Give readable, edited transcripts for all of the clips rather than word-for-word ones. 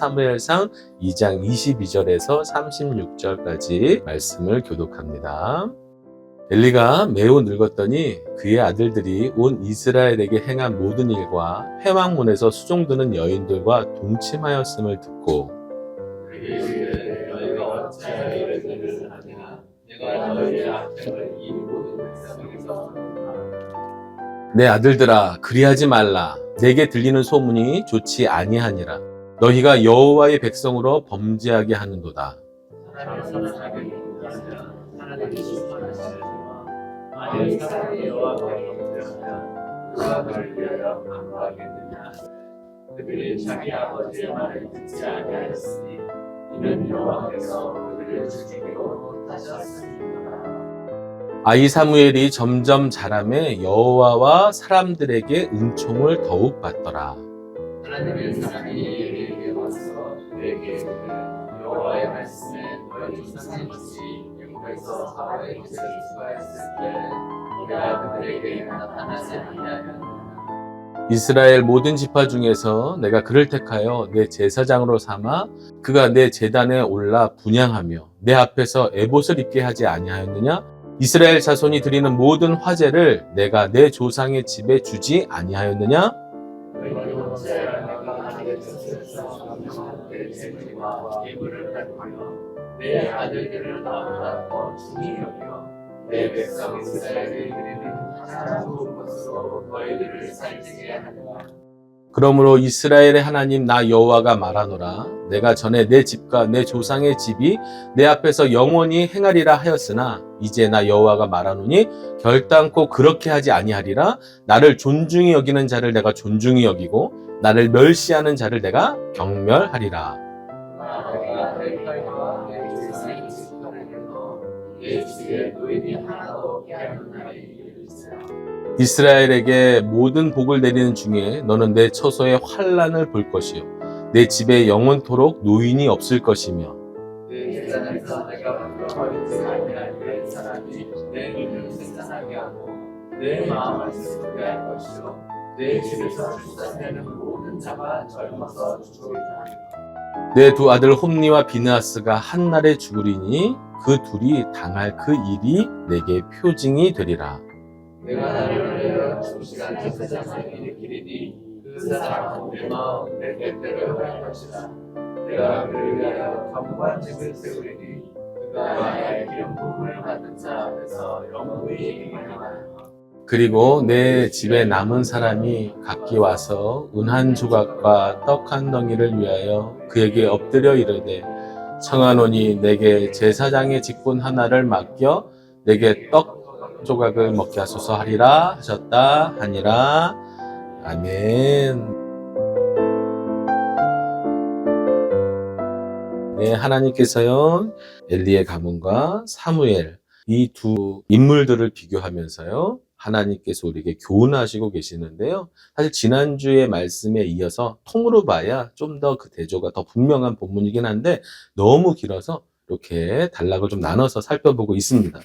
사무엘상 2장 22절에서 36절까지 말씀을 교독합니다. 엘리가 매우 늙었더니 그의 아들들이 온 이스라엘에게 행한 모든 일과 회막문에서 수종드는 여인들과 동침하였음을 듣고 너희가 어찌하여 이런 일을 하냐 내가 너희의 악행을 이 모든 백성에서 내 아들들아 그리하지 말라. 내게 들리는 소문이 좋지 아니하니라. 너희가 여호와의 백성으로 범죄하게 하는도다. 하나님이 심판하시려니와 만일 사람이 여호와께 범죄하면 누가 그를 위하여 강구하겠느냐. 그들이 자기 아버지의 말을 듣지 아니하였으니 이는 여호와께서 그들을 죽이기로 못하셨습니다. 아이 사무엘이 점점 자라매 여호와와 사람들에게 은총을 더욱 받더라. 하나님의 사람이 엘리에게 와서 그에게 이르되 여호와의 말씀에 너희 조상의 것이 애굽에서 바로의 곁에 수고하였을 때 네가 그들에게 나타나지 아니하였느냐. 이스라엘 모든 지파 중에서 내가 그를 택하여 내 제사장으로 삼아 그가 내 제단에 올라 분향하며 내 앞에서 에봇을 입게 하지 아니하였느냐? 이스라엘 자손이 드리는 모든 화제를 내가 내 조상의 집에 주지 아니하였느냐? 너희는 어찌하여 내가 내 젖에서 내 재물과 예물을 베풀며 내 아들들을 나보다 더 중히 여겨 내 백성 이스라엘을 드리는 가장 좋은 것으로 너희들을 살찌게 하느냐. 그러므로 이스라엘의 하나님 나 여호와가 말하노라. 내가 전에 내 집과 내 조상의 집이 내 앞에서 영원히 행하리라 하였으나 이제 나 여호와가 말하노니 결단코 그렇게 하지 아니하리라. 나를 존중히 여기는 자를 내가 존중히 여기고 나를 멸시하는 자를 내가 경멸하리라. 내가 내 딸과 내 조상의 집을 해서 내 집에 노인이 하나도 없게 하는 날이 이르리라. 이스라엘에게 모든 복을 내리는 중에 너는 내 처소에 환난을 볼 것이요 내 집에 영원토록 노인이 없을 것이며 내 재단에서 내가 버리지 아니할 내 사람이 내 눈을 생산하게 하고 내 마음을 슬프게 할 것이요 내 집에서 출산되는 모든 자가 젊어서 죽으리라. 내 두 아들 홈니와 비느하스가 한날에 죽으리니 그 둘이 당할 그 일이 내게 표징이 되리라. 내가 나를 위하여 충실한 제사장을 일으키리니 그 사람은 내 마음 내 뜻대로 할 것이라. 내가 그를 위하여 견고한 집을 세우리니 그가 나의 기름 부음을 받는 자 앞에서 영원히 행하리라. 그리고 내 집에 남은 사람이 각기 와서 은 한 조각과 떡 한 덩이를 위하여 그에게 엎드려 이르되 청하노니 내게 제사장의 직분 하나를 맡겨 내게 떡 조각을 먹게 하소서 하리라 하셨다 하니라. 아멘. 네, 하나님께서요 엘리의 가문과 사무엘 이 두 인물들을 비교하면서요 하나님께서 우리에게 교훈하시고 계시는데요. 사실 지난주의 말씀에 이어서 통으로 봐야 좀 더 그 대조가 더 분명한 본문이긴 한데 너무 길어서 이렇게 단락을 좀 나눠서 살펴보고 있습니다.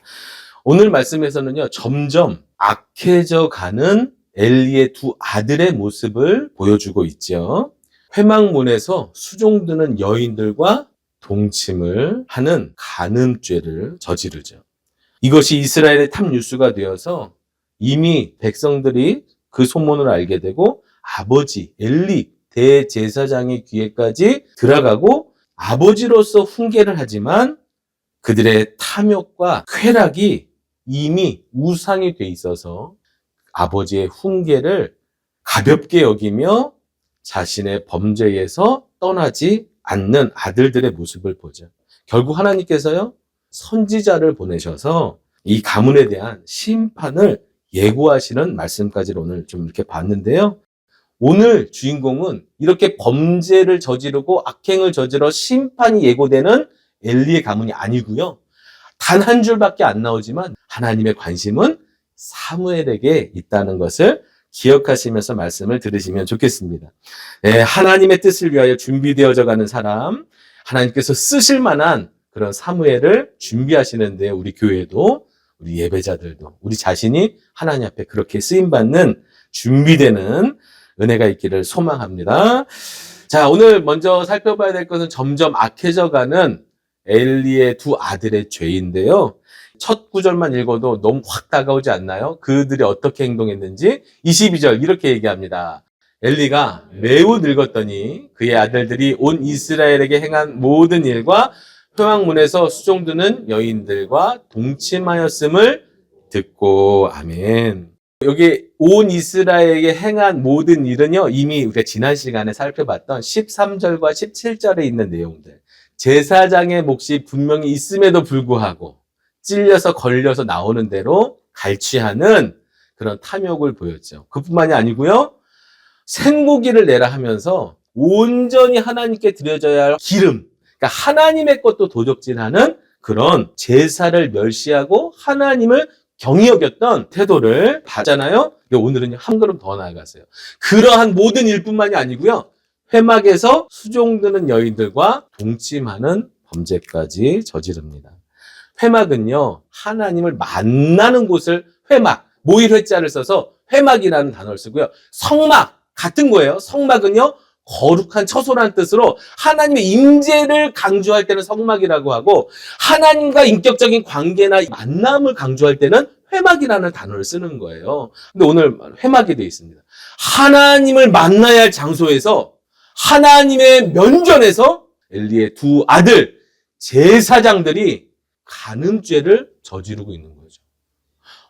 오늘 말씀에서는요, 점점 악해져 가는 엘리의 두 아들의 모습을 보여주고 있죠. 회막문에서 수종드는 여인들과 동침을 하는 간음죄를 저지르죠. 이것이 이스라엘의 탑 뉴스가 되어서 이미 백성들이 그 소문을 알게 되고 아버지 엘리 대제사장의 귀에까지 들어가고 아버지로서 훈계를 하지만 그들의 탐욕과 쾌락이 이미 우상이 돼 있어서 아버지의 훈계를 가볍게 여기며 자신의 범죄에서 떠나지 않는 아들들의 모습을 보죠. 결국 하나님께서요, 선지자를 보내셔서 이 가문에 대한 심판을 예고하시는 말씀까지 오늘 좀 이렇게 봤는데요. 오늘 주인공은 이렇게 범죄를 저지르고 악행을 저지러 심판이 예고되는 엘리의 가문이 아니고요. 단 한 줄밖에 안 나오지만 하나님의 관심은 사무엘에게 있다는 것을 기억하시면서 말씀을 들으시면 좋겠습니다. 네, 하나님의 뜻을 위하여 준비되어져 가는 사람, 하나님께서 쓰실 만한 그런 사무엘을 준비하시는데 우리 교회도, 우리 예배자들도, 우리 자신이 하나님 앞에 그렇게 쓰임받는 준비되는 은혜가 있기를 소망합니다. 자, 오늘 먼저 살펴봐야 될 것은 점점 악해져가는 엘리의 두 아들의 죄인데요. 첫 구절만 읽어도 너무 확 다가오지 않나요? 그들이 어떻게 행동했는지 22절 이렇게 얘기합니다. 엘리가 매우 늙었더니 그의 아들들이 온 이스라엘에게 행한 모든 일과 회막문에서 수종드는 여인들과 동침하였음을 듣고 아멘. 여기 온 이스라엘에게 행한 모든 일은요, 이미 우리가 지난 시간에 살펴봤던 13절과 17절에 있는 내용들. 제사장의 몫이 분명히 있음에도 불구하고 찔려서 걸려서 나오는 대로 갈취하는 그런 탐욕을 보였죠. 그뿐만이 아니고요. 생고기를 내라 하면서 온전히 하나님께 드려져야 할 기름, 그러니까 하나님의 것도 도적질하는 그런 제사를 멸시하고 하나님을 경히 여겼던 태도를 봤잖아요. 근데 오늘은 한 걸음 더 나아갔어요. 그러한 모든 일뿐만이 아니고요. 회막에서 수종드는 여인들과 동침하는 범죄까지 저지릅니다. 회막은요, 하나님을 만나는 곳을 회막, 모일회자를 써서 회막이라는 단어를 쓰고요. 성막, 같은 거예요. 성막은요, 거룩한 처소라는 뜻으로 하나님의 임재를 강조할 때는 성막이라고 하고, 하나님과 인격적인 관계나 만남을 강조할 때는 회막이라는 단어를 쓰는 거예요. 근데 오늘 회막이 되어 있습니다. 하나님을 만나야 할 장소에서, 하나님의 면전에서 엘리의 두 아들, 제사장들이 간음죄를 저지르고 있는 거죠.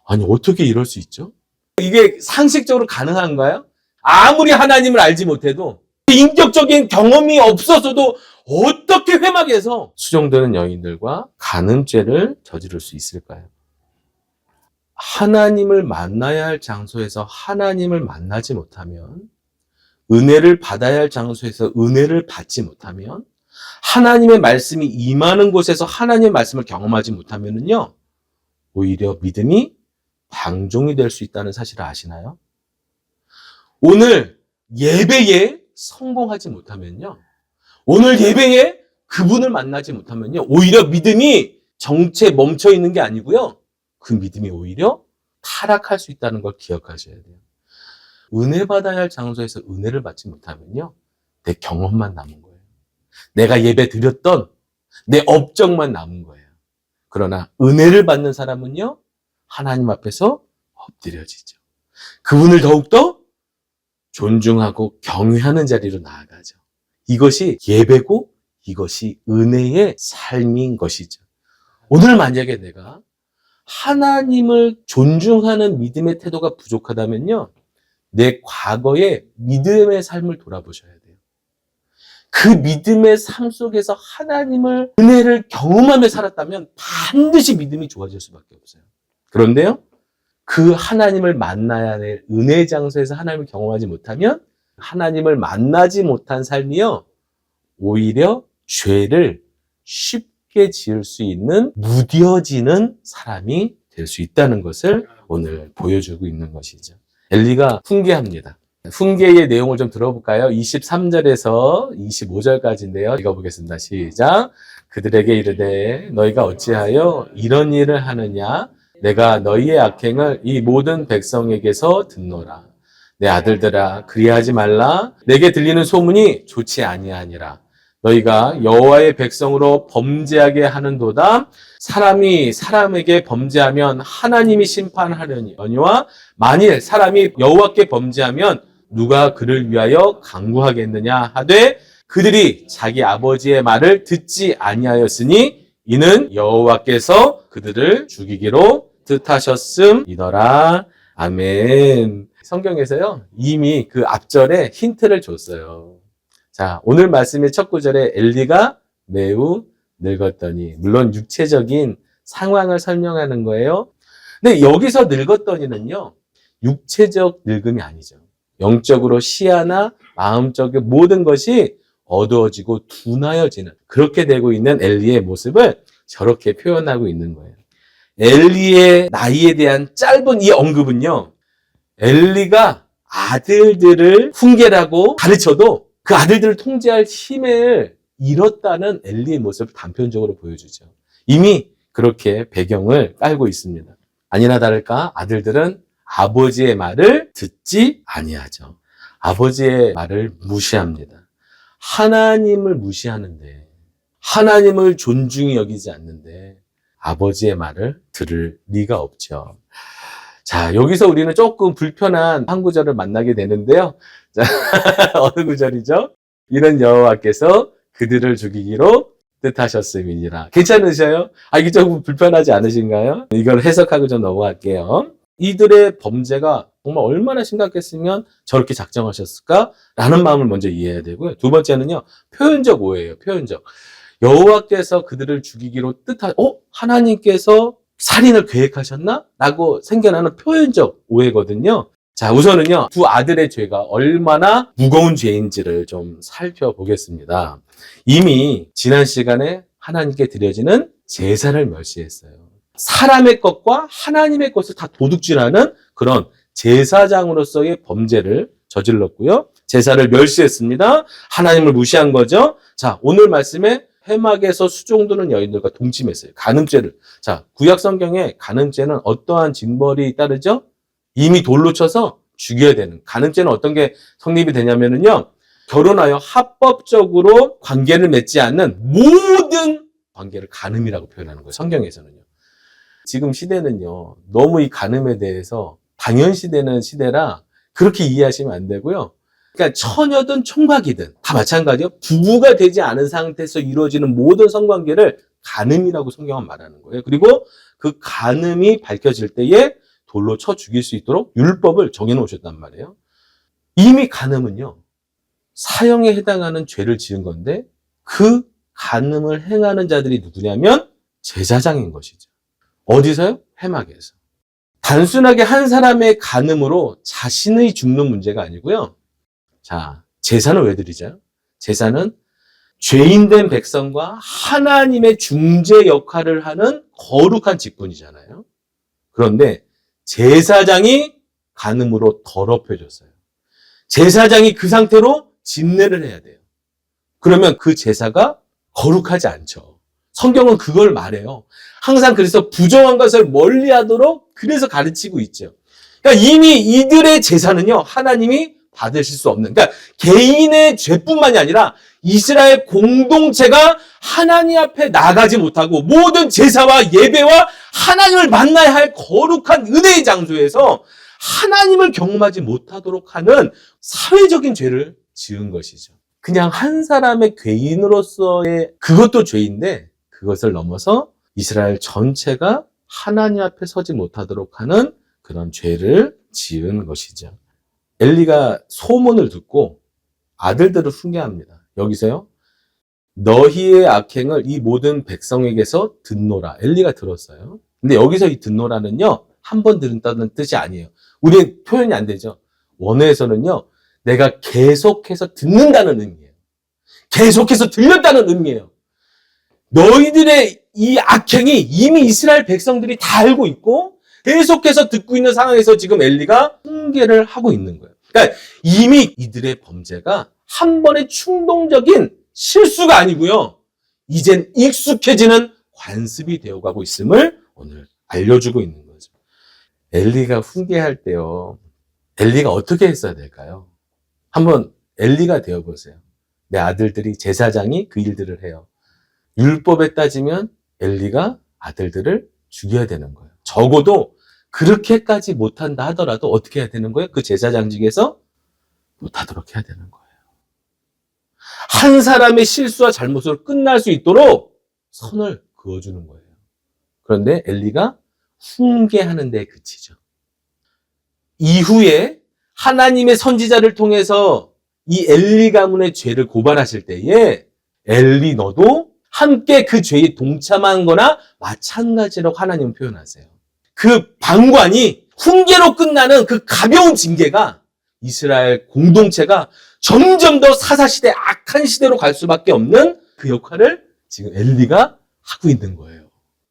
아니, 어떻게 이럴 수 있죠? 이게 상식적으로 가능한가요? 아무리 하나님을 알지 못해도, 인격적인 경험이 없어서도 어떻게 회막에서 수종되는 여인들과 간음죄를 저지를 수 있을까요? 하나님을 만나야 할 장소에서 하나님을 만나지 못하면, 은혜를 받아야 할 장소에서 은혜를 받지 못하면, 하나님의 말씀이 임하는 곳에서 하나님의 말씀을 경험하지 못하면요, 오히려 믿음이 방종이 될 수 있다는 사실을 아시나요? 오늘 예배에 성공하지 못하면요, 오늘 예배에 그분을 만나지 못하면요, 오히려 믿음이 정체에 멈춰 있는 게 아니고요, 그 믿음이 오히려 타락할 수 있다는 걸 기억하셔야 돼요. 은혜 받아야 할 장소에서 은혜를 받지 못하면요, 내 경험만 남은 거예요. 내가 예배 드렸던 내 업적만 남은 거예요. 그러나 은혜를 받는 사람은요, 하나님 앞에서 엎드려지죠. 그분을 더욱더 존중하고 경외하는 자리로 나아가죠. 이것이 예배고 이것이 은혜의 삶인 것이죠. 오늘 만약에 내가 하나님을 존중하는 믿음의 태도가 부족하다면요, 내 과거의 믿음의 삶을 돌아보셔야 돼요. 그 믿음의 삶 속에서 하나님을, 은혜를 경험하며 살았다면 반드시 믿음이 좋아질 수밖에 없어요. 그런데요, 그 하나님을 만나야 될 은혜 장소에서 하나님을 경험하지 못하면 하나님을 만나지 못한 삶이요, 오히려 죄를 쉽게 지을 수 있는 무뎌지는 사람이 될 수 있다는 것을 오늘 보여주고 있는 것이죠. 엘리가 훈계합니다. 훈계의 내용을 좀 들어볼까요? 23절에서 25절까지인데요. 읽어보겠습니다. 시작. 그들에게 이르되 너희가 어찌하여 이런 일을 하느냐? 내가 너희의 악행을 이 모든 백성에게서 듣노라. 내 아들들아, 그리하지 말라. 내게 들리는 소문이 좋지 아니하니라. 너희가 여호와의 백성으로 범죄하게 하는도다. 사람이 사람에게 범죄하면 하나님이 심판하려니와 만일 사람이 여호와께 범죄하면 누가 그를 위하여 강구하겠느냐 하되 그들이 자기 아버지의 말을 듣지 아니하였으니 이는 여호와께서 그들을 죽이기로 뜻하셨음이더라. 아멘. 성경에서요, 이미 그 앞절에 힌트를 줬어요. 자, 오늘 말씀의 첫 구절에 엘리가 매우 늙었더니, 물론 육체적인 상황을 설명하는 거예요. 근데 여기서 늙었더니는요, 육체적 늙음이 아니죠. 영적으로 시야나 마음적인 모든 것이 어두워지고 둔하여지는, 그렇게 되고 있는 엘리의 모습을 저렇게 표현하고 있는 거예요. 엘리의 나이에 대한 짧은 이 언급은요, 엘리가 아들들을 훈계라고 가르쳐도 그 아들들을 통제할 힘을 잃었다는 엘리의 모습을 단편적으로 보여주죠. 이미 그렇게 배경을 깔고 있습니다. 아니나 다를까 아들들은 아버지의 말을 듣지 아니하죠. 아버지의 말을 무시합니다. 하나님을 무시하는데, 하나님을 존중히 여기지 않는데 아버지의 말을 들을 리가 없죠. 자, 여기서 우리는 조금 불편한 한 구절을 만나게 되는데요. 자, 어느 구절이죠? 이는 여호와께서 그들을 죽이기로 뜻하셨음이니라. 괜찮으셔요? 이게 조금 불편하지 않으신가요? 이걸 해석하고 좀 넘어갈게요. 이들의 범죄가 정말 얼마나 심각했으면 저렇게 작정하셨을까? 라는 마음을 먼저 이해해야 되고요. 두 번째는요, 표현적 오해예요, 표현적. 여호와께서 그들을 죽이기로 하나님께서 살인을 계획하셨나? 라고 생겨나는 표현적 오해거든요. 자, 우선은요, 두 아들의 죄가 얼마나 무거운 죄인지를 좀 살펴보겠습니다. 이미 지난 시간에 하나님께 드려지는 제사를 멸시했어요. 사람의 것과 하나님의 것을 다 도둑질하는 그런 제사장으로서의 범죄를 저질렀고요. 제사를 멸시했습니다. 하나님을 무시한 거죠. 자, 오늘 말씀에 회막에서 수종드는 여인들과 동침했어요. 간음죄를. 자, 구약 성경에 간음죄는 어떠한 징벌이 따르죠? 이미 돌로 쳐서 죽여야 되는. 간음죄는 어떤 게 성립이 되냐면요. 결혼하여 합법적으로 관계를 맺지 않는 모든 관계를 간음이라고 표현하는 거예요. 성경에서는요. 지금 시대는요. 너무 이 간음에 대해서 당연시되는 시대라 그렇게 이해하시면 안 되고요. 그러니까 처녀든 총각이든 다 마찬가지요. 부부가 되지 않은 상태에서 이루어지는 모든 성관계를 간음이라고 성경은 말하는 거예요. 그리고 그 간음이 밝혀질 때에 돌로 쳐 죽일 수 있도록 율법을 정해놓으셨단 말이에요. 이미 간음은요. 사형에 해당하는 죄를 지은 건데 그 간음을 행하는 자들이 누구냐면 제사장인 것이죠. 어디서요? 회막에서. 단순하게 한 사람의 간음으로 자신의 죽는 문제가 아니고요. 자, 제사는 왜 드리죠? 제사는 죄인된 백성과 하나님의 중재 역할을 하는 거룩한 직분이잖아요. 그런데 제사장이 간음으로 더럽혀졌어요. 제사장이 그 상태로 진례를 해야 돼요. 그러면 그 제사가 거룩하지 않죠. 성경은 그걸 말해요. 항상 그래서 부정한 것을 멀리하도록 그래서 가르치고 있죠. 그러니까 이미 이들의 제사는요, 하나님이 받으실 수 없는, 그러니까 개인의 죄뿐만이 아니라 이스라엘 공동체가 하나님 앞에 나가지 못하고 모든 제사와 예배와 하나님을 만나야 할 거룩한 은혜의 장소에서 하나님을 경험하지 못하도록 하는 사회적인 죄를 지은 것이죠. 그냥 한 사람의 죄인으로서의 그것도 죄인데 그것을 넘어서 이스라엘 전체가 하나님 앞에 서지 못하도록 하는 그런 죄를 지은 것이죠. 엘리가 소문을 듣고 아들들을 훈계합니다. 여기서요. 너희의 악행을 이 모든 백성에게서 듣노라. 엘리가 들었어요. 근데 여기서 이 듣노라는요. 한 번 들은다는 뜻이 아니에요. 우리 표현이 안 되죠. 원어에서는요. 내가 계속해서 듣는다는 의미예요. 계속해서 들렸다는 의미예요. 너희들의 이 악행이 이미 이스라엘 백성들이 다 알고 있고 계속해서 듣고 있는 상황에서 지금 엘리가 훈계를 하고 있는 거예요. 그러니까 이미 이들의 범죄가 한 번의 충동적인 실수가 아니고요. 이젠 익숙해지는 관습이 되어가고 있음을 오늘 알려주고 있는 거죠. 엘리가 훈계할 때요. 엘리가 어떻게 했어야 될까요? 한번 엘리가 되어보세요. 내 아들들이 제사장이 그 일들을 해요. 율법에 따지면 엘리가 아들들을 죽여야 되는 거예요. 적어도 그렇게까지 못한다 하더라도 어떻게 해야 되는 거예요? 그 제사장직에서 못하도록 해야 되는 거예요. 한 사람의 실수와 잘못으로 끝날 수 있도록 선을 그어주는 거예요. 그런데 엘리가 훈계하는 데 그치죠. 이후에 하나님의 선지자를 통해서 이 엘리 가문의 죄를 고발하실 때에 엘리 너도 함께 그 죄에 동참한 거나 마찬가지라고 하나님은 표현하세요. 그 방관이 훈계로 끝나는 그 가벼운 징계가 이스라엘 공동체가 점점 더 사사시대 악한 시대로 갈 수밖에 없는 그 역할을 지금 엘리가 하고 있는 거예요.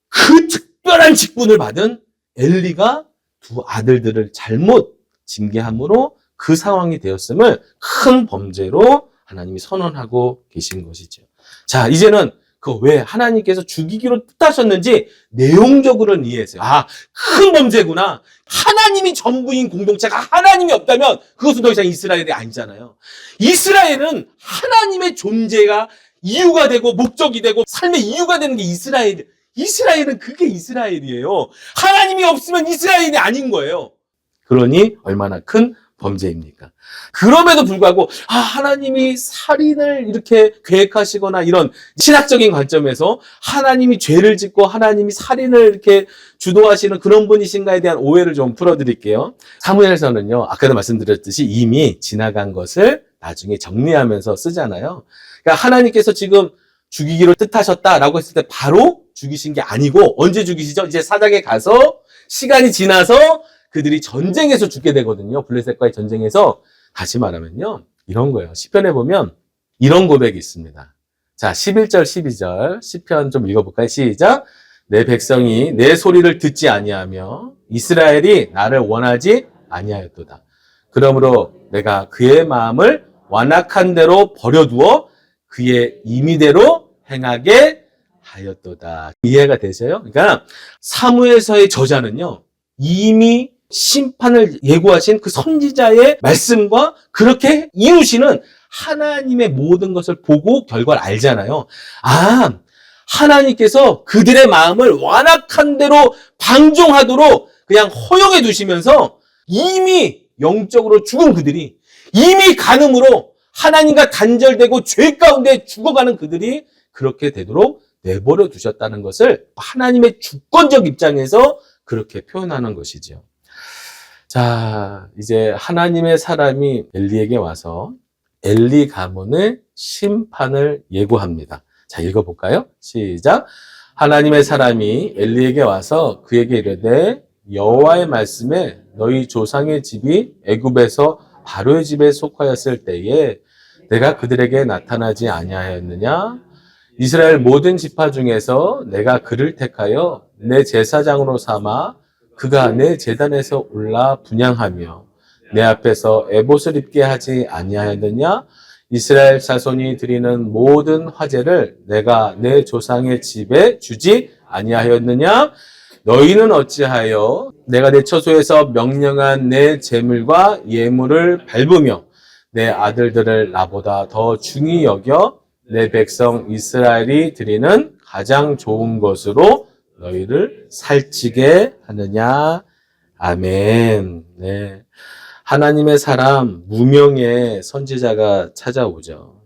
그 특별한 직분을 받은 엘리가 두 아들들을 잘못 징계함으로 그 상황이 되었음을 큰 범죄로 하나님이 선언하고 계신 것이죠. 자, 이제는 그 왜 하나님께서 죽이기로 뜻하셨는지 내용적으로는 이해했어요. 아, 큰 범죄구나. 하나님이 전부인 공동체가 하나님이 없다면 그것은 더 이상 이스라엘이 아니잖아요. 이스라엘은 하나님의 존재가 이유가 되고 목적이 되고 삶의 이유가 되는 게 이스라엘은 그게 이스라엘이에요. 하나님이 없으면 이스라엘이 아닌 거예요. 그러니 얼마나 큰 범죄입니까? 그럼에도 불구하고 하나님이 살인을 이렇게 계획하시거나 이런 신학적인 관점에서 하나님이 죄를 짓고 하나님이 살인을 이렇게 주도하시는 그런 분이신가에 대한 오해를 좀 풀어드릴게요. 사무엘서는요, 아까도 말씀드렸듯이 이미 지나간 것을 나중에 정리하면서 쓰잖아요. 그러니까 하나님께서 지금 죽이기로 뜻하셨다라고 했을 때 바로 죽이신 게 아니고 언제 죽이시죠? 이제 사장에 가서 시간이 지나서 그들이 전쟁에서 죽게 되거든요. 블레셋과의 전쟁에서. 다시 말하면요, 이런 거예요. 시편에 보면 이런 고백이 있습니다. 자, 11절, 12절 시편 좀 읽어볼까요? 시작. 내 백성이 내 소리를 듣지 아니하며 이스라엘이 나를 원하지 아니하였도다. 그러므로 내가 그의 마음을 완악한 대로 버려두어 그의 임의대로 행하게 하였도다. 이해가 되세요? 그러니까 사무엘서의 저자는요, 이미 심판을 예고하신 그 선지자의 말씀과 그렇게 이루시는 하나님의 모든 것을 보고 결과를 알잖아요. 하나님께서 그들의 마음을 완악한 대로 방종하도록 그냥 허용해 두시면서 이미 영적으로 죽은 그들이, 이미 간음으로 하나님과 단절되고 죄 가운데 죽어가는 그들이 그렇게 되도록 내버려 두셨다는 것을 하나님의 주권적 입장에서 그렇게 표현하는 것이죠. 자, 이제 하나님의 사람이 엘리에게 와서 엘리 가문의 심판을 예고합니다. 자, 읽어볼까요? 시작. 하나님의 사람이 엘리에게 와서 그에게 이르되 여호와의 말씀에 너희 조상의 집이 애굽에서 바로의 집에 속하였을 때에 내가 그들에게 나타나지 아니하였느냐? 이스라엘 모든 지파 중에서 내가 그를 택하여 내 제사장으로 삼아 그가 내 제단에서 올라 분향하며 내 앞에서 에봇을 입게 하지 아니하였느냐? 이스라엘 자손이 드리는 모든 화제를 내가 내 조상의 집에 주지 아니하였느냐? 너희는 어찌하여 내가 내 처소에서 명령한 내 제물과 예물을 밟으며 내 아들들을 나보다 더 중히 여겨 내 백성 이스라엘이 드리는 가장 좋은 것으로 너희를 살찌게 하느냐? 아멘. 네. 하나님의 사람 무명의 선지자가 찾아오죠.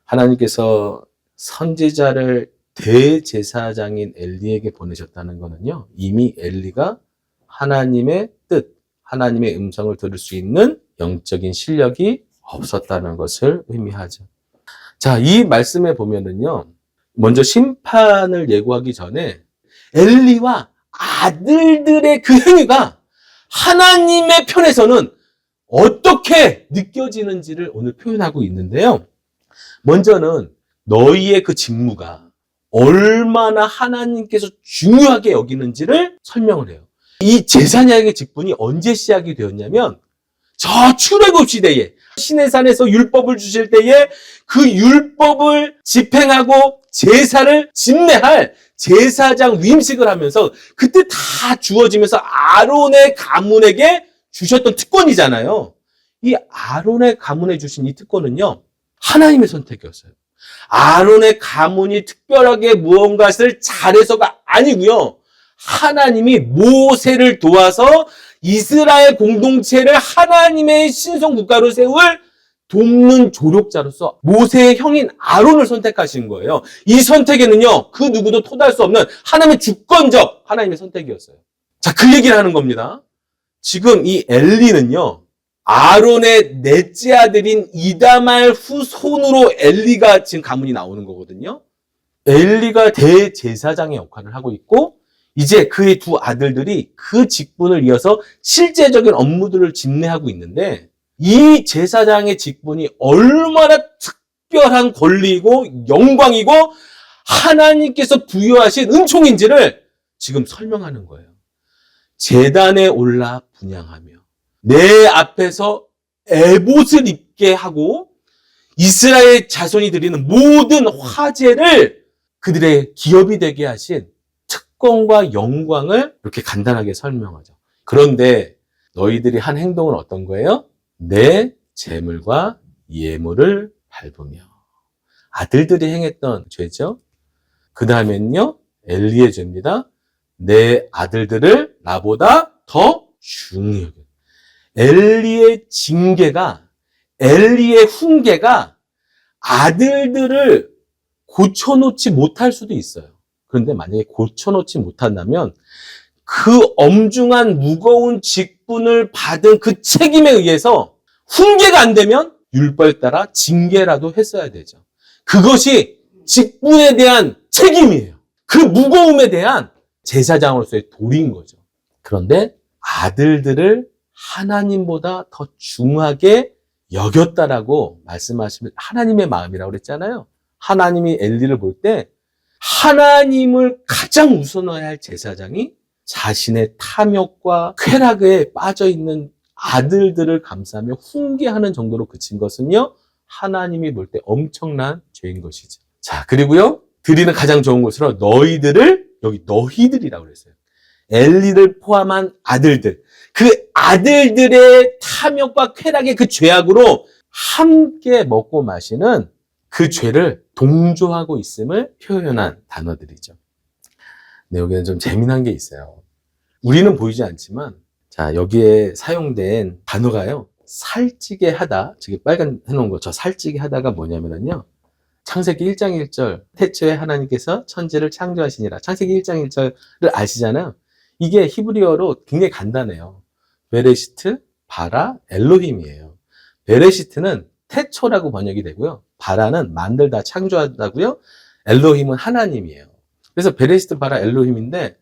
하나님께서 선지자를 대제사장인 엘리에게 보내셨다는 것은요, 이미 엘리가 하나님의 뜻, 하나님의 음성을 들을 수 있는 영적인 실력이 없었다는 것을 의미하죠. 자, 이 말씀에 보면은요, 먼저 심판을 예고하기 전에 엘리와 아들들의 그 행위가 하나님의 편에서는 어떻게 느껴지는지를 오늘 표현하고 있는데요. 먼저는 너희의 그 직무가 얼마나 하나님께서 중요하게 여기는지를 설명을 해요. 이 제사장의 직분이 언제 시작이 되었냐면 저 출애굽 시대에 시내산에서 율법을 주실 때에 그 율법을 집행하고 제사를 집례할 제사장 위임식을 하면서 그때 다 주어지면서 아론의 가문에게 주셨던 특권이잖아요. 이 아론의 가문에 주신 이 특권은요, 하나님의 선택이었어요. 아론의 가문이 특별하게 무언가를 잘해서가 아니고요, 하나님이 모세를 도와서 이스라엘 공동체를 하나님의 신성국가로 세울 돕는 조력자로서 모세의 형인 아론을 선택하신 거예요. 이 선택에는요, 그 누구도 토달할 수 없는 하나님의 주권적 하나님의 선택이었어요. 자, 그 얘기를 하는 겁니다. 지금 이 엘리는요, 아론의 넷째 아들인 이다말 후손으로 엘리가 지금 가문이 나오는 거거든요. 엘리가 대제사장의 역할을 하고 있고, 이제 그의 두 아들들이 그 직분을 이어서 실제적인 업무들을 집례하고 있는데, 이 제사장의 직분이 얼마나 특별한 권리이고 영광이고 하나님께서 부여하신 은총인지를 지금 설명하는 거예요. 제단에 올라 분향하며 내 앞에서 에봇을 입게 하고 이스라엘 자손이 드리는 모든 화제를 그들의 기업이 되게 하신 특권과 영광을 이렇게 간단하게 설명하죠. 그런데 너희들이 한 행동은 어떤 거예요? 내 재물과 예물을 밟으며. 아들들이 행했던 죄죠. 그 다음엔요, 엘리의 죄입니다. 내 아들들을 나보다 더 중히 여겨. 엘리의 징계가, 엘리의 훈계가 아들들을 고쳐놓지 못할 수도 있어요. 그런데 만약에 고쳐놓지 못한다면 그 엄중한 무거운 직분을 받은 그 책임에 의해서 훈계가 안 되면 율법에 따라 징계라도 했어야 되죠. 그것이 직분에 대한 책임이에요. 그 무거움에 대한 제사장으로서의 도리인 거죠. 그런데 아들들을 하나님보다 더 중하게 여겼다라고 말씀하시면 하나님의 마음이라고 그랬잖아요. 하나님이 엘리를 볼 때 하나님을 가장 우선해야 할 제사장이 자신의 탐욕과 쾌락에 빠져있는 아들들을 감싸며 훈계하는 정도로 그친 것은요, 하나님이 볼 때 엄청난 죄인 것이죠. 자, 그리고요, 드리는 가장 좋은 것으로 너희들을, 여기 너희들이라고 그랬어요. 엘리를 포함한 아들들, 그 아들들의 탐욕과 쾌락의 그 죄악으로 함께 먹고 마시는 그 죄를 동조하고 있음을 표현한 단어들이죠. 네, 여기는 좀 재미난 게 있어요. 우리는 보이지 않지만, 자, 여기에 사용된 단어가요, 살찌게 하다, 저기 빨간 해놓은 거, 저 살찌게 하다가 뭐냐면요, 창세기 1장 1절, 태초에 하나님께서 천지를 창조하시니라. 창세기 1장 1절을 아시잖아요. 이게 히브리어로 굉장히 간단해요. 베레시트, 바라, 엘로힘이에요. 베레시트는 태초라고 번역이 되고요. 바라는 만들다, 창조하다고요. 엘로힘은 하나님이에요. 그래서 베레시트, 바라, 엘로힘인데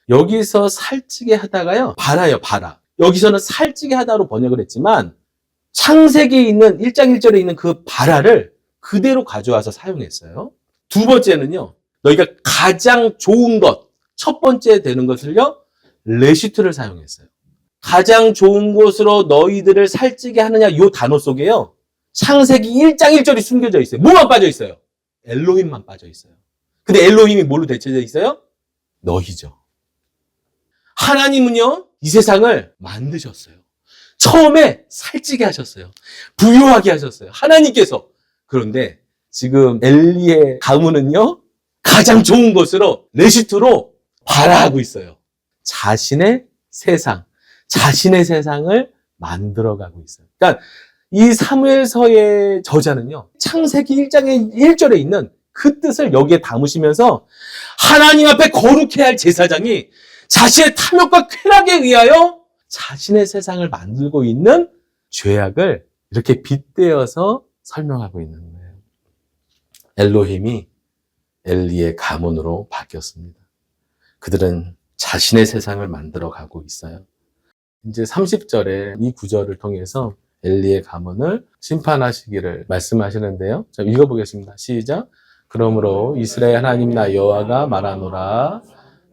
여기서 살찌게 하다가요. 바라요, 바라. 여기서는 살찌게 하다로 번역을 했지만 창세기에 있는 1장 1절에 있는 그 바라를 그대로 가져와서 사용했어요. 두 번째는요. 너희가 가장 좋은 것, 첫 번째 되는 것을요. 레시트를 사용했어요. 가장 좋은 곳으로 너희들을 살찌게 하느냐 이 단어 속에요. 창세기 1장 1절이 숨겨져 있어요. 뭐만 빠져 있어요? 엘로힘만 빠져 있어요. 근데 엘로힘이 뭘로 대체되어 있어요? 너희죠. 하나님은요, 이 세상을 만드셨어요. 처음에 살찌게 하셨어요. 부유하게 하셨어요. 하나님께서. 그런데 지금 엘리의 가문은요, 가장 좋은 것으로 레시트로 바라하고 있어요. 자신의 세상, 자신의 세상을 만들어가고 있어요. 그러니까 이 사무엘서의 저자는요, 창세기 1장의 1절에 있는 그 뜻을 여기에 담으시면서 하나님 앞에 거룩해야 할 제사장이 자신의 탐욕과 쾌락에 의하여 자신의 세상을 만들고 있는 죄악을 이렇게 빗대어서 설명하고 있는 거예요. 엘로힘이 엘리의 가문으로 바뀌었습니다. 그들은 자신의 세상을 만들어가고 있어요. 이제 30절에 이 구절을 통해서 엘리의 가문을 심판하시기를 말씀하시는데요. 자, 읽어보겠습니다. 시작. 그러므로 이스라엘 하나님 나 여호와가 말하노라.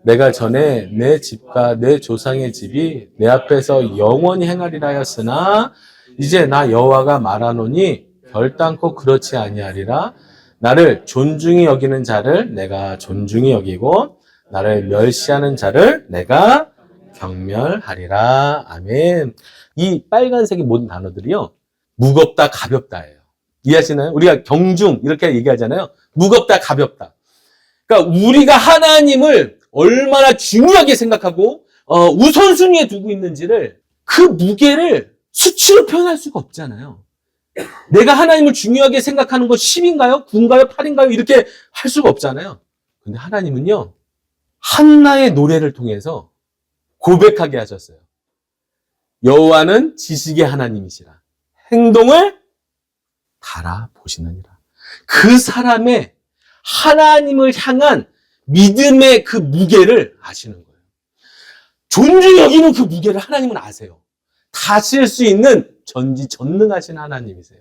내가 전에 내 집과 내 조상의 집이 내 앞에서 영원히 행하리라 하였으나 이제 나 여호와가 말하노니 결단코 그렇지 아니하리라. 나를 존중히 여기는 자를 내가 존중히 여기고 나를 멸시하는 자를 내가 경멸하리라. 아멘. 이 빨간색의 모든 단어들이요, 무겁다, 가볍다예요. 이해하시나요? 우리가 경중 이렇게 얘기하잖아요. 무겁다, 가볍다. 그러니까 우리가 하나님을 얼마나 중요하게 생각하고 우선순위에 두고 있는지를, 그 무게를 수치로 표현할 수가 없잖아요. 내가 하나님을 중요하게 생각하는 건 10인가요? 9인가요? 8인가요? 이렇게 할 수가 없잖아요. 근데 하나님은요, 한나의 노래를 통해서 고백하게 하셨어요. 여호와는 지식의 하나님이시라. 행동을 달아보시느니라. 그 사람의 하나님을 향한 믿음의 그 무게를 아시는 거예요. 존중히 여기는 그 무게를 하나님은 아세요. 다실 수 있는 전지전능하신 하나님이세요.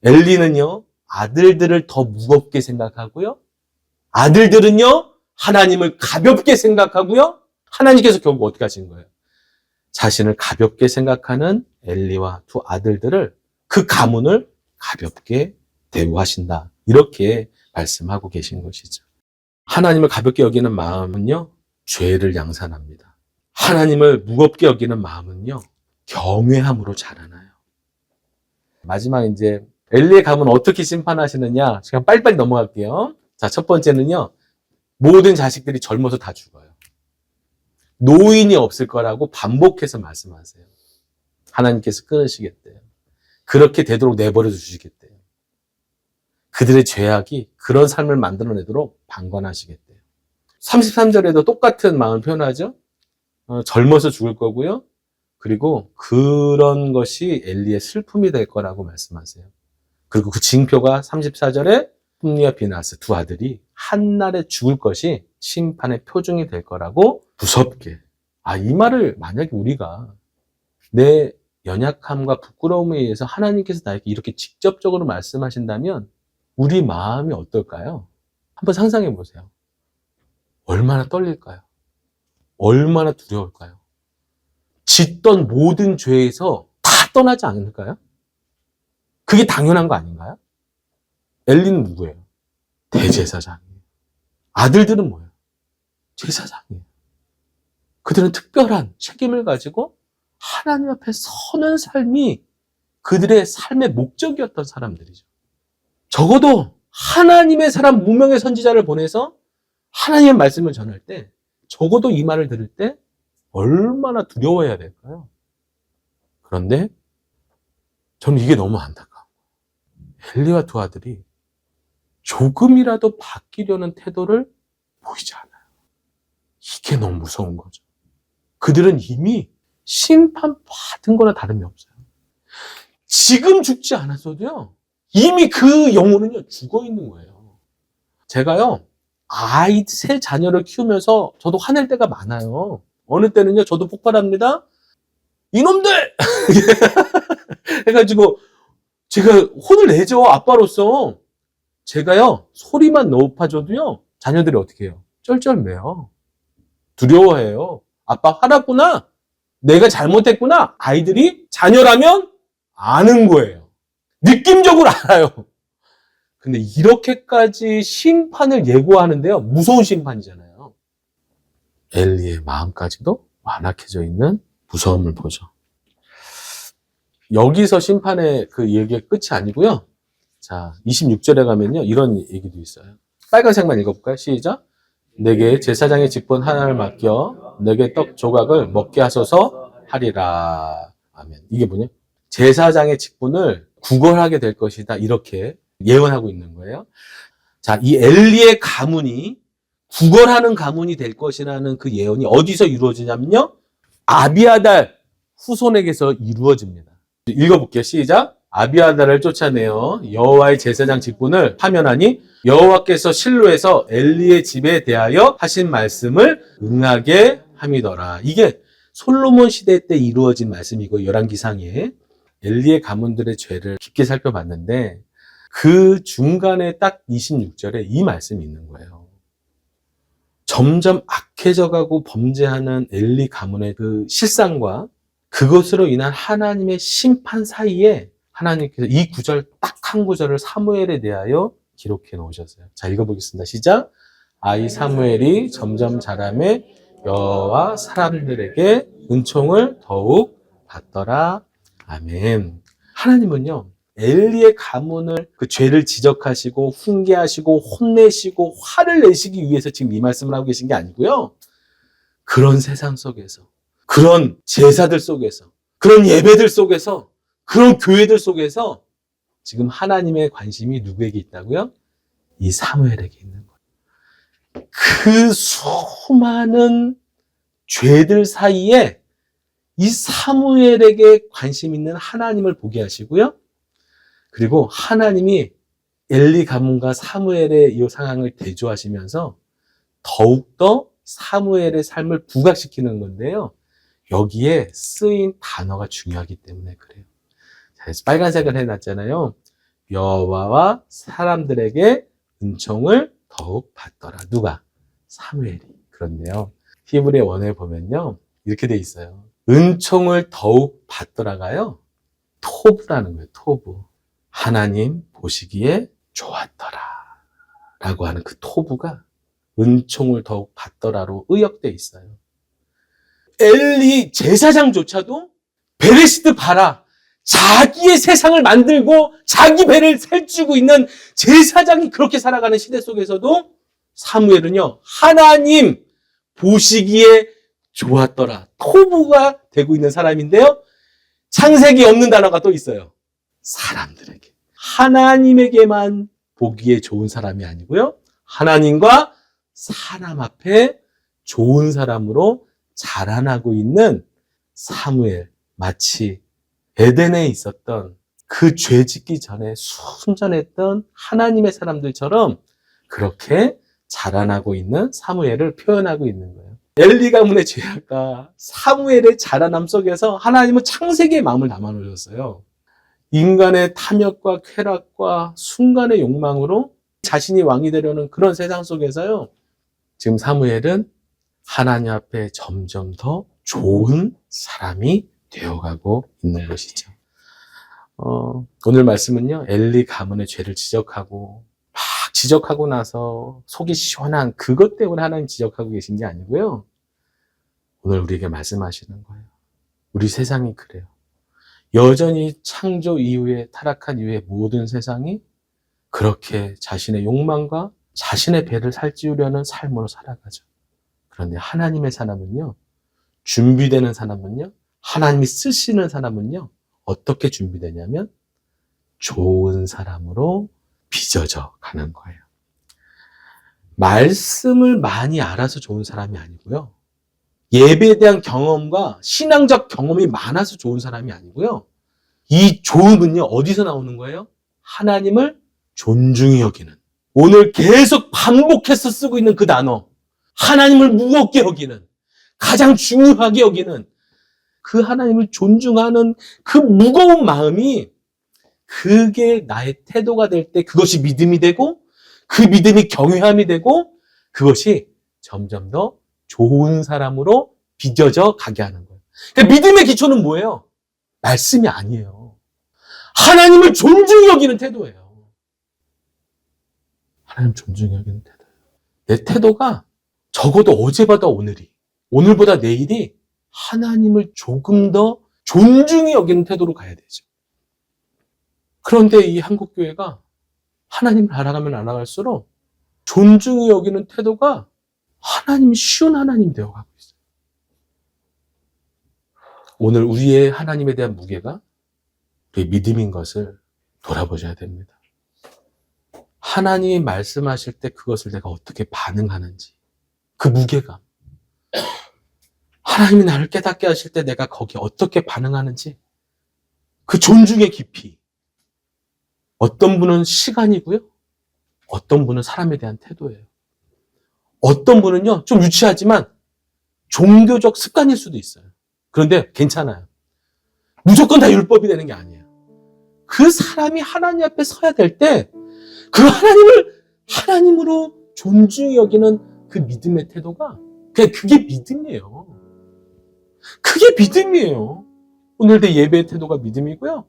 엘리는요, 아들들을 더 무겁게 생각하고요. 아들들은요, 하나님을 가볍게 생각하고요. 하나님께서 결국 어떻게 하시는 거예요? 자신을 가볍게 생각하는 엘리와 두 아들들을, 그 가문을 가볍게 대우하신다. 이렇게 말씀하고 계신 것이죠. 하나님을 가볍게 여기는 마음은요, 죄를 양산합니다. 하나님을 무겁게 여기는 마음은요, 경외함으로 자라나요. 마지막 이제 엘리의 가문 어떻게 심판하시느냐, 그냥 빨리빨리 넘어갈게요. 자, 첫 번째는요, 모든 자식들이 젊어서 다 죽어요. 노인이 없을 거라고 반복해서 말씀하세요. 하나님께서 끊으시겠대요. 그렇게 되도록 내버려 주시겠대요. 그들의 죄악이 그런 삶을 만들어내도록 방관하시겠대요. 33절에도 똑같은 마음을 표현하죠. 젊어서 죽을 거고요. 그리고 그런 것이 엘리의 슬픔이 될 거라고 말씀하세요. 그리고 그 징표가 34절에 홈리와 비나스 두 아들이 한날에 죽을 것이 심판의 표징이 될 거라고 무섭게. 이 말을 만약에 우리가 내 연약함과 부끄러움에 의해서 하나님께서 나에게 이렇게 직접적으로 말씀하신다면 우리 마음이 어떨까요? 한번 상상해 보세요. 얼마나 떨릴까요? 얼마나 두려울까요? 짓던 모든 죄에서 다 떠나지 않을까요? 그게 당연한 거 아닌가요? 엘리는 누구예요? 대제사장이에요. 아들들은 뭐예요? 제사장이에요. 그들은 특별한 책임을 가지고 하나님 앞에 서는 삶이 그들의 삶의 목적이었던 사람들이죠. 적어도 하나님의 사람 무명의 선지자를 보내서 하나님의 말씀을 전할 때 적어도 이 말을 들을 때 얼마나 두려워해야 될까요? 그런데 저는 이게 너무 안타까워요. 엘리와 두 아들이 조금이라도 바뀌려는 태도를 보이지 않아요. 이게 너무 무서운 거죠. 그들은 이미 심판받은 거나 다름이 없어요. 지금 죽지 않았어도요, 이미 그 영혼은요, 죽어 있는 거예요. 제가요, 세 자녀를 키우면서 저도 화낼 때가 많아요. 어느 때는요, 저도 폭발합니다. 이놈들! 해가지고, 제가 혼을 내죠, 아빠로서. 제가요, 소리만 높아져도요, 자녀들이 어떻게 해요? 쩔쩔매요. 두려워해요. 아빠 화났구나. 내가 잘못했구나. 아이들이 자녀라면 아는 거예요. 느낌적으로 알아요. 근데 이렇게까지 심판을 예고하는데요. 무서운 심판이잖아요. 엘리의 마음까지도 완악해져 있는 무서움을 보죠. 여기서 심판의 그 얘기가 끝이 아니고요. 자, 26절에 가면요. 이런 얘기도 있어요. 빨간색만 읽어볼까요? 시작. 내게 제사장의 직분 하나를 맡겨 내게 떡 조각을 먹게 하소서 하리라. 아멘. 이게 뭐냐? 제사장의 직분을 구걸하게 될 것이다. 이렇게 예언하고 있는 거예요. 자, 이 엘리의 가문이 구걸하는 가문이 될 것이라는 그 예언이 어디서 이루어지냐면요. 아비아달 후손에게서 이루어집니다. 읽어볼게요. 시작. 아비아달을 쫓아내어 여호와의 제사장 직분을 파면하니 여호와께서 실로에서 엘리의 집에 대하여 하신 말씀을 응하게 함이더라. 이게 솔로몬 시대 때 이루어진 말씀이고 열왕기상에 엘리의 가문들의 죄를 깊게 살펴봤는데 그 중간에 딱 26절에 이 말씀이 있는 거예요. 점점 악해져가고 범죄하는 엘리 가문의 그 실상과 그것으로 인한 하나님의 심판 사이에 하나님께서 이 구절 딱 한 구절을 사무엘에 대하여 기록해 놓으셨어요. 자, 읽어보겠습니다. 시작. 이 사무엘이 점점 자라매 여호와 사람들에게 은총을 더욱 받더라. 아멘. 하나님은요, 엘리의 가문을 그 죄를 지적하시고 훈계하시고 혼내시고 화를 내시기 위해서 지금 이 말씀을 하고 계신 게 아니고요. 그런 세상 속에서, 그런 제사들 속에서, 그런 예배들 속에서, 그런 교회들 속에서 지금 하나님의 관심이 누구에게 있다고요? 이 사무엘에게 있는 거예요. 그 수많은 죄들 사이에 이 사무엘에게 관심 있는 하나님을 보게 하시고요. 그리고 하나님이 엘리 가문과 사무엘의 이 상황을 대조하시면서 더욱더 사무엘의 삶을 부각시키는 건데요. 여기에 쓰인 단어가 중요하기 때문에 그래요. 그래서 빨간색을 해놨잖아요. 여호와와 사람들에게 은총을 더욱 받더라. 누가? 사무엘이. 그런데요. 히브리 원어에 보면요. 이렇게 돼 있어요. 은총을 더욱 받더라가요. 토브라는 거예요. 토브. 하나님 보시기에 좋았더라. 라고 하는 그 토부가 은총을 더욱 받더라로 의역되어 있어요. 엘리 제사장조차도 베레시드 봐라. 자기의 세상을 만들고 자기 배를 살찌고 있는 제사장이 그렇게 살아가는 시대 속에서도 사무엘은요, 하나님 보시기에 좋았더라. 토부가 되고 있는 사람인데요. 창세기 없는 단어가 또 있어요. 사람들에게. 하나님에게만 보기에 좋은 사람이 아니고요. 하나님과 사람 앞에 좋은 사람으로 자라나고 있는 사무엘. 마치 에덴에 있었던 그 죄 짓기 전에 순전했던 하나님의 사람들처럼 그렇게 자라나고 있는 사무엘을 표현하고 있는 거예요. 엘리 가문의 죄악과 사무엘의 자라남 속에서 하나님은 창세기의 마음을 담아놓으셨어요. 인간의 탐욕과 쾌락과 순간의 욕망으로 자신이 왕이 되려는 그런 세상 속에서요. 지금 사무엘은 하나님 앞에 점점 더 좋은 사람이 되어가고 있는 것이죠. 오늘 말씀은요, 엘리 가문의 죄를 지적하고 막 지적하고 나서 속이 시원한 그것 때문에 하나님 지적하고 계신 게 아니고요. 오늘 우리에게 말씀하시는 거예요. 우리 세상이 그래요. 여전히 창조 이후에 타락한 이후에 모든 세상이 그렇게 자신의 욕망과 자신의 배를 살찌우려는 삶으로 살아가죠. 그런데 하나님의 사람은요, 준비되는 사람은요, 하나님이 쓰시는 사람은요, 어떻게 준비되냐면 좋은 사람으로 빚어져 가는 거예요. 말씀을 많이 알아서 좋은 사람이 아니고요. 예배에 대한 경험과 신앙적 경험이 많아서 좋은 사람이 아니고요. 이 좋음은요, 어디서 나오는 거예요? 하나님을 존중히 여기는. 오늘 계속 반복해서 쓰고 있는 그 단어. 하나님을 무겁게 여기는. 가장 중요하게 여기는. 그 하나님을 존중하는 그 무거운 마음이 그게 나의 태도가 될 때 그것이 믿음이 되고 그 믿음이 경외함이 되고 그것이 점점 더 좋은 사람으로 빚어져 가게 하는 거예요. 그러니까 믿음의 기초는 뭐예요? 말씀이 아니에요. 하나님을 존중히 여기는 태도예요. 하나님 존중히 여기는 태도예요. 내 태도가 적어도 어제보다 오늘이, 오늘보다 내일이 하나님을 조금 더 존중히 여기는 태도로 가야 되죠. 그런데 이 한국교회가 하나님을 알아가면 알아갈수록 존중히 여기는 태도가 하나님이 쉬운 하나님이 되어가고 있어요. 오늘 우리의 하나님에 대한 무게가 우리의 믿음인 것을 돌아보셔야 됩니다. 하나님이 말씀하실 때 그것을 내가 어떻게 반응하는지, 그 무게감. 하나님이 나를 깨닫게 하실 때 내가 거기에 어떻게 반응하는지, 그 존중의 깊이. 어떤 분은 시간이고요. 어떤 분은 사람에 대한 태도예요. 어떤 분은요, 좀 유치하지만 종교적 습관일 수도 있어요. 그런데 괜찮아요. 무조건 다 율법이 되는 게 아니에요. 그 사람이 하나님 앞에 서야 될 때 그 하나님을 하나님으로 존중히 여기는 그 믿음의 태도가 그냥 그게 믿음이에요. 그게 믿음이에요. 오늘 내 예배의 태도가 믿음이고요.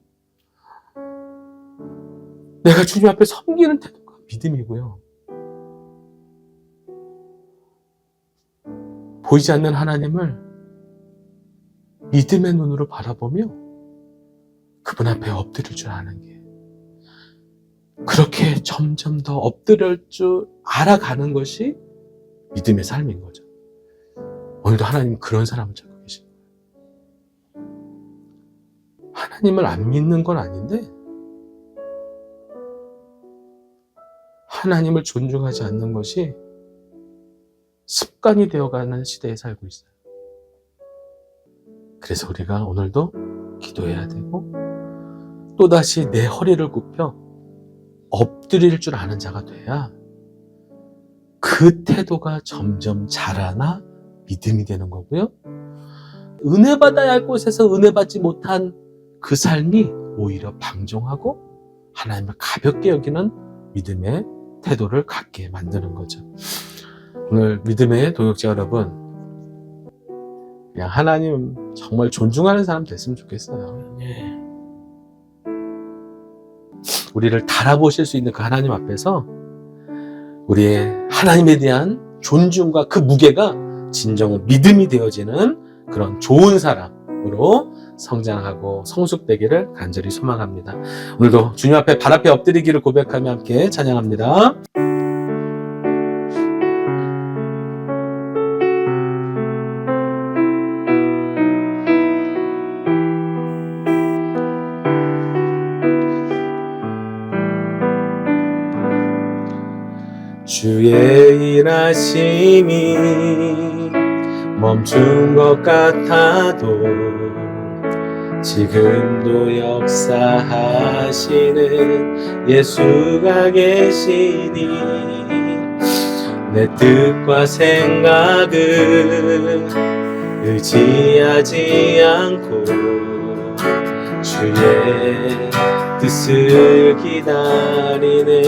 내가 주님 앞에 섬기는 태도가 믿음이고요. 보이지 않는 하나님을 믿음의 눈으로 바라보며 그분 앞에 엎드릴 줄 아는 게, 그렇게 점점 더 엎드릴 줄 알아가는 것이 믿음의 삶인 거죠. 오늘도 하나님 그런 사람을 찾고 계신 거예요. 하나님을 안 믿는 건 아닌데 하나님을 존중하지 않는 것이 습관이 되어가는 시대에 살고 있어요. 그래서 우리가 오늘도 기도해야 되고 또다시 내 허리를 굽혀 엎드릴 줄 아는 자가 돼야 그 태도가 점점 자라나 믿음이 되는 거고요. 은혜 받아야 할 곳에서 은혜 받지 못한 그 삶이 오히려 방종하고 하나님을 가볍게 여기는 믿음의 태도를 갖게 만드는 거죠. 오늘 믿음의 동역자 여러분, 그냥 하나님 정말 존중하는 사람 됐으면 좋겠어요. 우리를 달아보실 수 있는 그 하나님 앞에서 우리의 하나님에 대한 존중과 그 무게가 진정한 믿음이 되어지는 그런 좋은 사람으로 성장하고 성숙되기를 간절히 소망합니다. 오늘도 주님 앞에 발 앞에 엎드리기를 고백하며 함께 찬양합니다. 주의 일하심이 멈춘 것 같아도 지금도 역사하시는 예수가 계시니 내 뜻과 생각을 의지하지 않고 주의 뜻을 기다리네.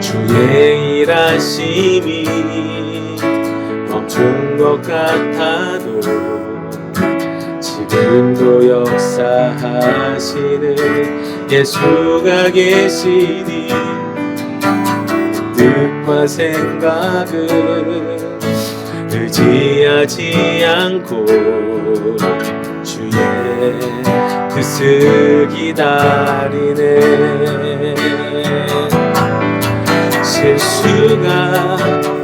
주의 일하심이 멈춘 것 같아도 지금도 역사하시는 예수가 계시니 뜻과 생각을 의지하지 않고 주의 뜻을 기다리네. 실수가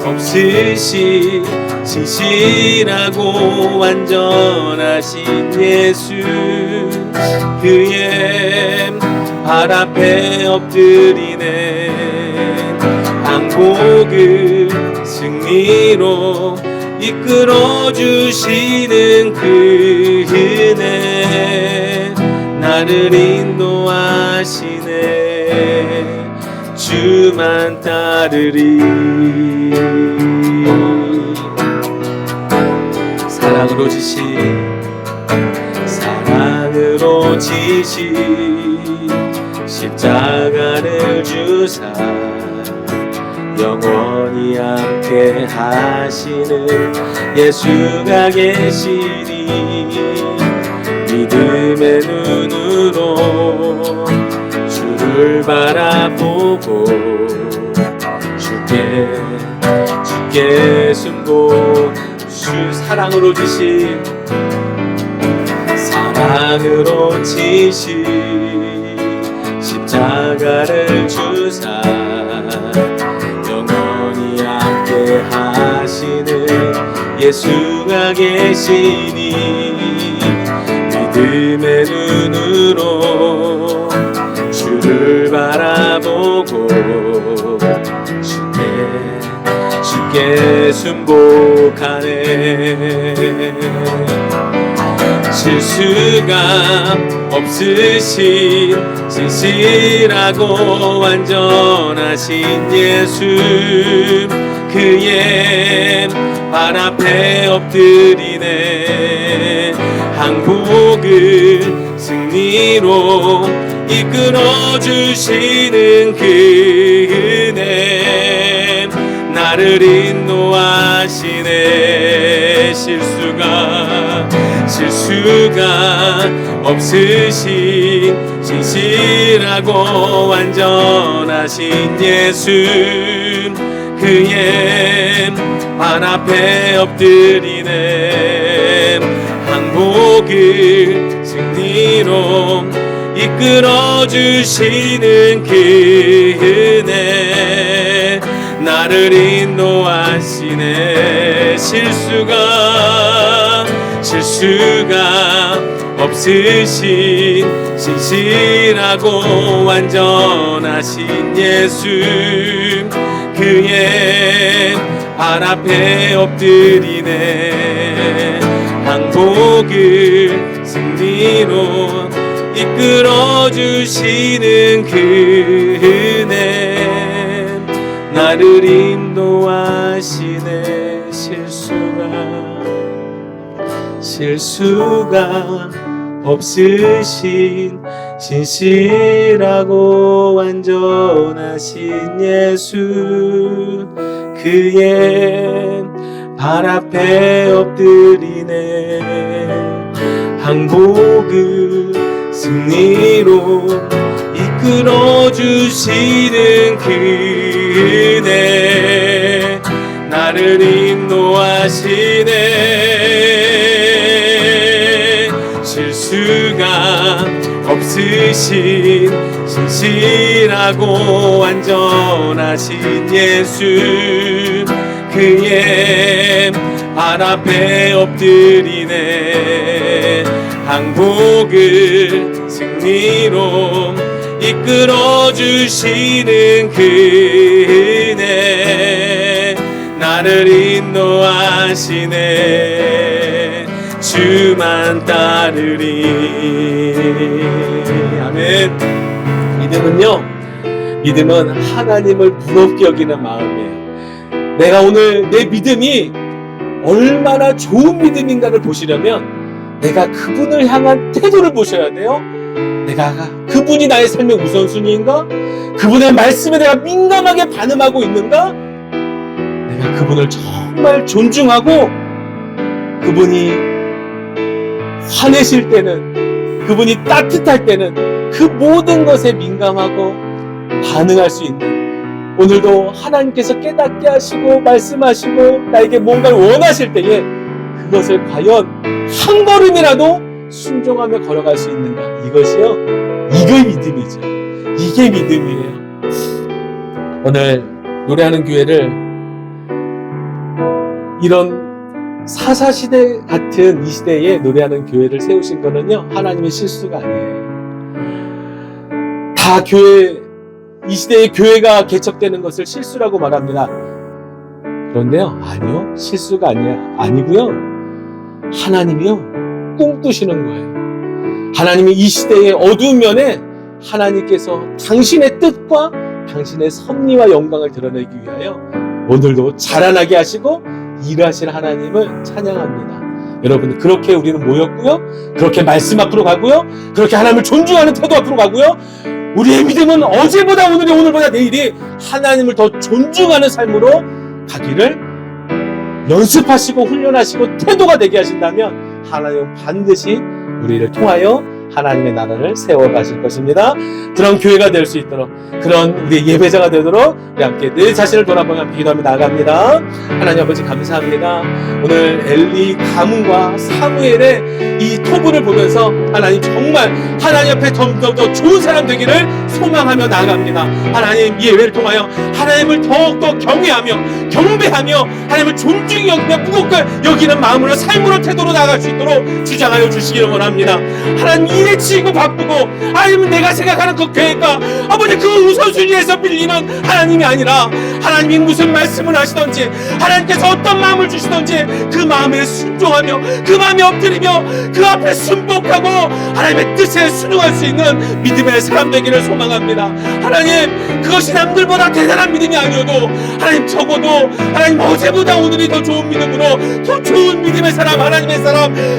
없으신 진실하고 완전하신 예수, 그의 발 앞에 엎드리네. 항복을 승리로 이끌어주시는 그 은혜 나를 인도하시네. 주만 따르리. 사랑으로 지신 십자가를 주사 영원히 함께 하시는 예수가 계시니 믿음의 눈으로 주를 바라보고 주께 숨고 사랑으로 지신 십자가를 주사 영원히 함께 하시는 예수가 계시니 믿음의 눈으로 주를 바라보고 주께 순복하네. 실수가 없으신 진실하고 완전하신 예수, 그의 발 앞에 엎드리네. 항복을 승리로 이끌어주시는 그 은혜 나를 인도하시네. 실수가 없으신 진실하고 완전하신 예수, 그의 발 앞에 엎드리네. 항복을 승리로 이끌어주시는 그 은혜 나를 인도하시네. 실수가 없으신 진실하고 완전하신 예수, 그의 발 앞에 엎드리네. 항복을 승리로 이끌어주시는 그 은혜 나를 인도하시네. 실수가 없으신 진실하고 완전하신 예수, 그의 발 앞에 엎드리네. 항복을 승리로 이끌어 주시는 그대 나를 인도하시네. 실수가 없으신 신실하고 완전하신 예수 그의 발 앞에 엎드리네. 항복을 승리로 이끌어 주시는 그네 나를 인도하시네. 주만 따르리. 아멘. 믿음은 하나님을 부럽게 여기는 마음이에요. 내가 오늘 내 믿음이 얼마나 좋은 믿음인가를 보시려면 내가 그분을 향한 태도를 보셔야 돼요. 내가 그분이 나의 삶의 우선순위인가? 그분의 말씀에 내가 민감하게 반응하고 있는가? 내가 그분을 정말 존중하고 그분이 화내실 때는, 그분이 따뜻할 때는 그 모든 것에 민감하고 반응할 수 있는, 오늘도 하나님께서 깨닫게 하시고 말씀하시고 나에게 뭔가를 원하실 때에 그것을 과연 한 걸음이라도 순종하며 걸어갈 수 있는가? 이것이요, 이게 믿음이죠. 이게 믿음이에요. 오늘 노래하는 교회를 이런 사사시대 같은 이 시대에 노래하는 교회를 세우신 거는요, 하나님의 실수가 아니에요. 다 이 시대에 교회가 개척되는 것을 실수라고 말합니다. 그런데요, 아니요, 실수가 아니고요, 하나님이요 꿈꾸시는 거예요. 하나님이 이 시대의 어두운 면에 하나님께서 당신의 뜻과 당신의 섭리와 영광을 드러내기 위하여 오늘도 자라나게 하시고 일하실 하나님을 찬양합니다. 여러분, 그렇게 우리는 모였고요, 그렇게 말씀 앞으로 가고요, 그렇게 하나님을 존중하는 태도 앞으로 가고요, 우리의 믿음은 어제보다 오늘이, 오늘보다 내일이 하나님을 더 존중하는 삶으로 가기를 연습하시고 훈련하시고 태도가 되게 하신다면 하나님은 반드시 우리를 통하여 하나님의 나라를 세워가실 것입니다. 그런 교회가 될 수 있도록, 그런 우리의 예배자가 되도록 우리 함께 내 자신을 돌아보며 함께 기도하며 나아갑니다. 하나님 아버지 감사합니다. 오늘 엘리 가문과 사무엘의 이 토부를 보면서 하나님 정말 하나님 앞에 더 좋은 사람 되기를 소망하며 나아갑니다. 하나님 이 예배를 통하여 하나님을 더욱더 경외하며 경배하며 하나님을 존중히 여기며 무겁게 여기는 마음으로 삶으로 태도로 나아갈 수 있도록 주장하여 주시기를 원합니다. 하나님 일에 치이고 바쁘고 아니면 내가 생각하는 그 계획과 아버지 그 우선순위에서 밀리는 하나님이 아니라 하나님이 무슨 말씀을 하시던지 하나님께서 어떤 마음을 주시던지 그 마음에 순종하며 그 마음에 엎드리며 그 앞에 순복하고 하나님의 뜻에 순응할 수 있는 믿음의 사람 되기를 소망합니다. 하나님 그것이 남들보다 대단한 믿음이 아니어도 하나님 적어도 하나님 어제보다 오늘이 더 좋은 믿음으로 더 좋은 믿음의 사람, 하나님의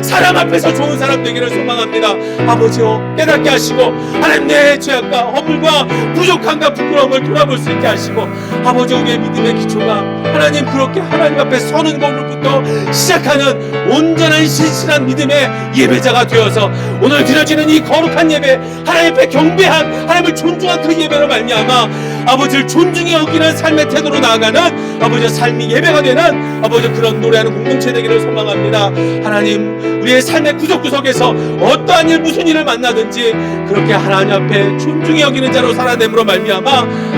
사람 앞에서 좋은 사람 되기를 소망합니다. 아버지요 깨닫게 하시고 하나님 내 죄악과 허물과 부족함과 부끄러움을 돌아볼 수 있게 하시고 아버지 우리의 믿음의 기초가 하나님 그렇게 하나님 앞에 서는 것부터 시작하는 온전한 신실한 믿음의 예배자가 되어서 오늘 드려지는 이 거룩한 예배 하나님 앞에 경배한 하나님을 존중한 그 예배로 말미암아 아버지를 존중히 여기는 삶의 태도로 나아가는 아버지 삶이 예배가 되는 아버지 그런 노래하는 공동체 되기를 소망합니다. 하나님 우리의 삶의 구석구석에서 어떠한 일 무슨 일을 만나든지 그렇게 하나님 앞에 존중히 여기는 자로 살아냄으로 말미암아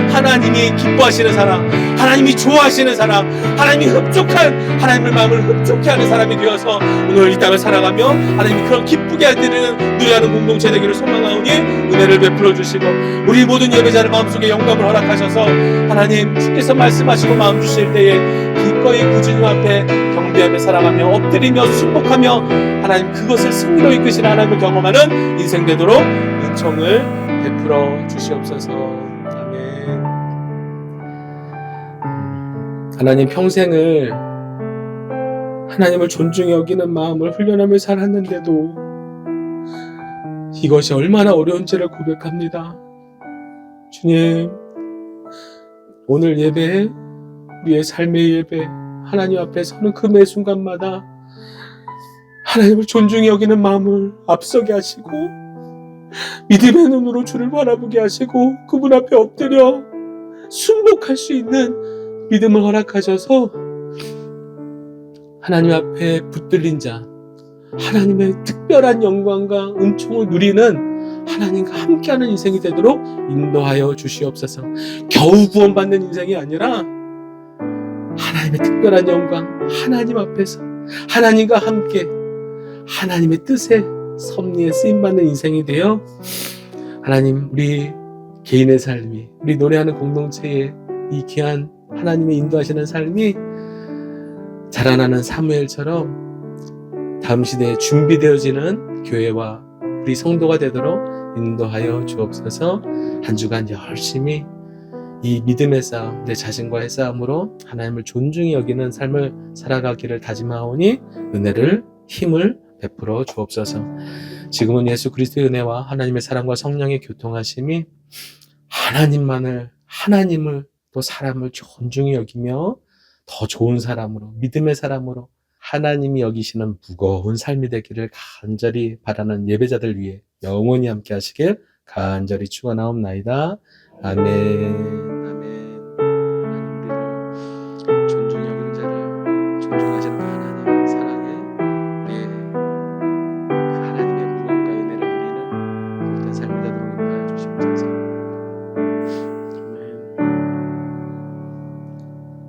하나님이 기뻐하시는 사람, 하나님이 좋아하시는 사람, 하나님이 흡족한 하나님의 마음을 흡족해 하는 사람이 되어서 오늘 이 땅을 살아가며 하나님이 그런 기쁘게 해드리는 노래하는 공동체 되기를 소망하오니 은혜를 베풀어 주시고 우리 모든 예배자를 마음속에 영감을 허락하셔서 하나님 주께서 말씀하시고 마음 주실 때에 기꺼이 그 주님 앞에 경배하며 살아가며 엎드리며 순복하며 하나님 그것을 승리로 이끄시는 하나님을 경험하는 인생 되도록 은총을 베풀어 주시옵소서. 아멘. 하나님 평생을 하나님을 존중히 여기는 마음을 훈련하며 살았는데도 이것이 얼마나 어려운지를 고백합니다. 주님 오늘 예배 우리의 삶의 예배 하나님 앞에 서는 그 매 순간마다 하나님을 존중히 여기는 마음을 앞서게 하시고 믿음의 눈으로 주를 바라보게 하시고 그분 앞에 엎드려 순복할 수 있는 믿음을 허락하셔서 하나님 앞에 붙들린 자, 하나님의 특별한 영광과 은총을 누리는 하나님과 함께하는 인생이 되도록 인도하여 주시옵소서. 겨우 구원받는 인생이 아니라 하나님의 특별한 영광, 하나님 앞에서 하나님과 함께 하나님의 뜻에 섭리에 쓰임받는 인생이 되어 하나님, 우리 개인의 삶이, 우리 노래하는 공동체의 이 귀한 하나님의 인도하시는 삶이 자라나는 사무엘처럼 다음 시대에 준비되어지는 교회와 우리 성도가 되도록 인도하여 주옵소서. 한 주간 열심히 이 믿음의 싸움, 내 자신과의 싸움으로 하나님을 존중히 여기는 삶을 살아가기를 다짐하오니 은혜를, 힘을 베풀어 주옵소서. 지금은 예수 그리스도의 은혜와 하나님의 사랑과 성령의 교통하심이 하나님을 또 사람을 존중히 여기며 더 좋은 사람으로, 믿음의 사람으로 하나님이 여기시는 무거운 삶이 되기를 간절히 바라는 예배자들 위해 영원히 함께 하시길 간절히 축원하옵나이다. 아멘.